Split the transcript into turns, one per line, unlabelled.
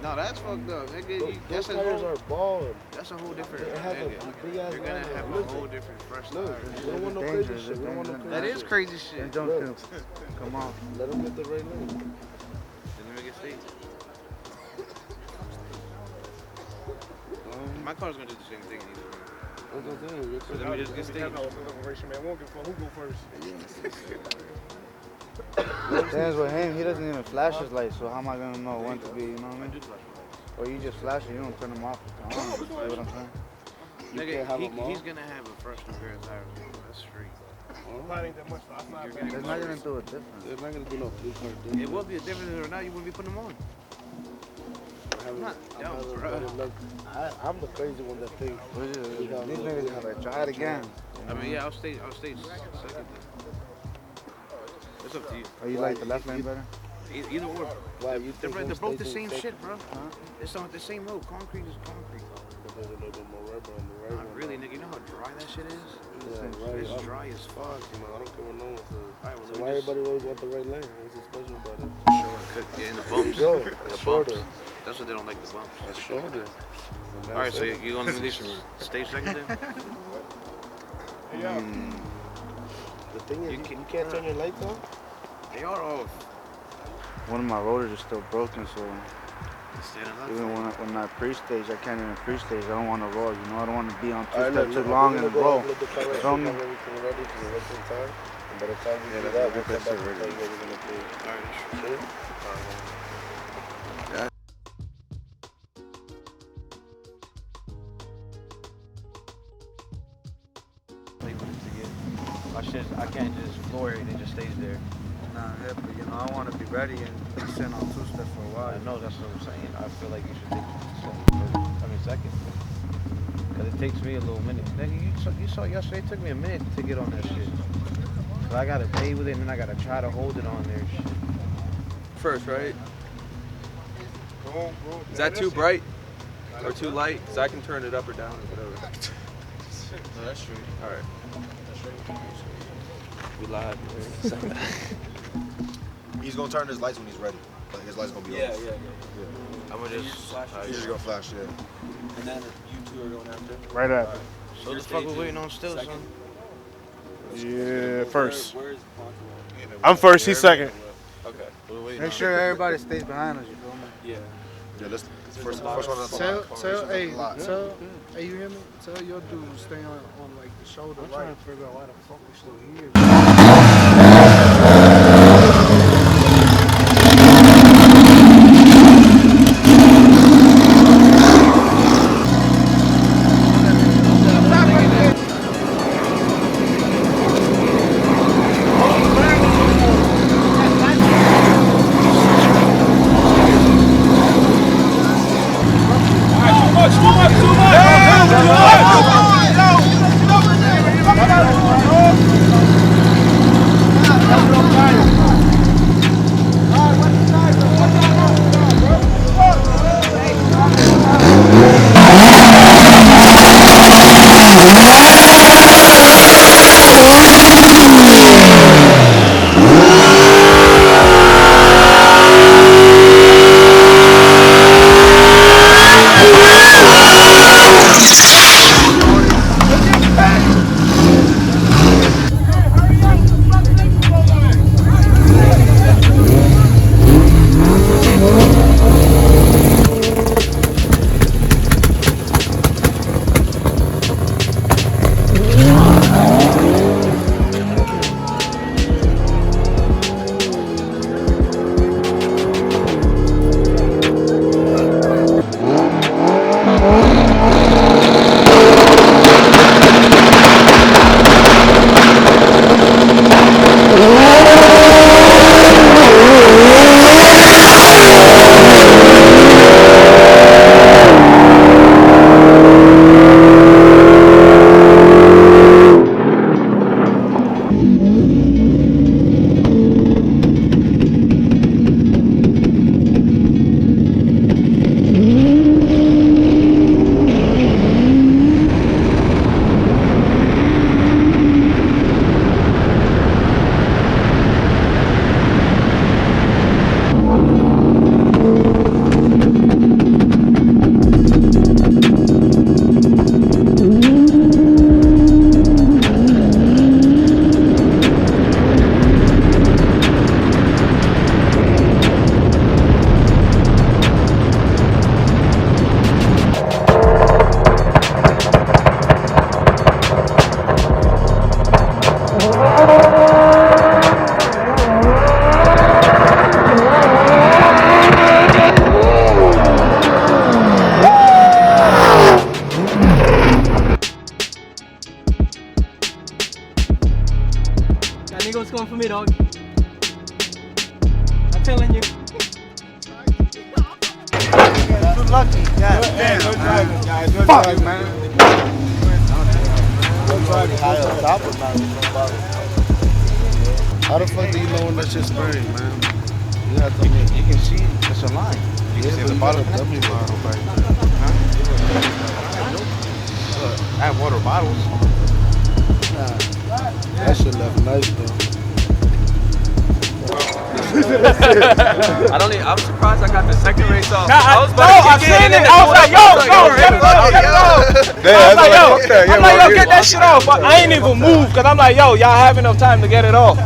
No, that's fucked up, nigga.
Those tires are balling.
That's a whole different.
It has a big ass.
You're gonna have a whole different fresh tire.
We don't want no crazy shit. We don't want no crazy shit.
That is crazy shit.
Don't come on.
Let them get the right lane.
Let me make it stage. My car's gonna do the same thing.
So
let me just get stage.
Man, won't give a fuck who go first.
Depends with him. He doesn't even flash his lights, so how am I gonna know when to be? You know what I mean? Or you just flash it, you don't turn them off. You know what I'm saying?
Nigga, he's gonna have a fresh pair of tires. That's straight.
That ain't that much.
It's not gonna do a difference.
They're not gonna do no blue car thing.
It will be a difference, or now you wouldn't be putting them on. I'm not dumb, bro.
I'm the crazy one that thinks.
These niggas gotta try it again.
I mean, yeah, I'll stay second. It's up to you.
Oh, you like the left lane better?
Either or.
Why, you
They're
think
both the same shit, bro. It's on the same road. Concrete is concrete.
But there's a little bit more rubber on the right
Not
one.
really, nigga. You know how dry that shit is?
Yeah, right.
It's dry as fuck.
You know, I don't care what no one says.
Alright, well,
So why everybody always want the right lane? What's so special about it?
Short. Yeah, in the bumps.
There you go.
The
It's shorter.
bumps. That's what they don't like, the bumps.
That's shorter.
Alright, so you gonna release stage second then?
The thing is, you can't turn your lights on?
They are off.
One of my rotors is still broken, so
Standing up.
even when I pre-stage, I can't even pre-stage. I don't want to roll, you know. I don't want to be on two steps too long and roll. Feel me?
Everything ready for the rest of the time. And by the time we do that, we'll come back and tell you what we're going to do.
Alright, my shit, I can't just floor it and it just stays there.
Nah, yeah, but you know, I want to be ready and be sitting on two steps for a while.
I know, that's what I'm saying. I feel like you should take second. Because it takes me a little minute. Nigga, you saw yesterday, it took me a minute to get on that shit. So I gotta play with it and then I gotta try to hold it on there and shit.
First, right? Is that too bright or too light? Because I can turn it up or down or whatever.
No, that's true.
All right. We live.
He's gonna turn his lights when he's ready. Like his lights gonna be off.
Yeah.
I'm gonna just
He's just gonna flash, yeah.
And then you two are going after?
Right after.
So the fuck we waiting on still, son?
Yeah, first.
Where's Poncho?
I'm first, he's second.
Okay.
Make sure everybody stays behind us, you feel me?
Yeah.
Yeah, let's first one on the
Hey, you hear me? Tell your dude stay on like the shoulder
I'm
right.
trying to figure out why the fuck we still here.
me, dog. I'm telling you.
Too lucky. God damn. Fuck you, man. High up top of that.
How the fuck do you know when that shit's spraying, man? You have to
You can see it's a line. You can see the bottle.
dummy bottle right
I have water bottles.
That shit left nice though.
I'm surprised I got the second race off.
I seen it. I was like, yo, get it off, get it off. I'm like, yo, get that shit off. But I ain't even moved because I'm like, yo, y'all have enough time to get it off.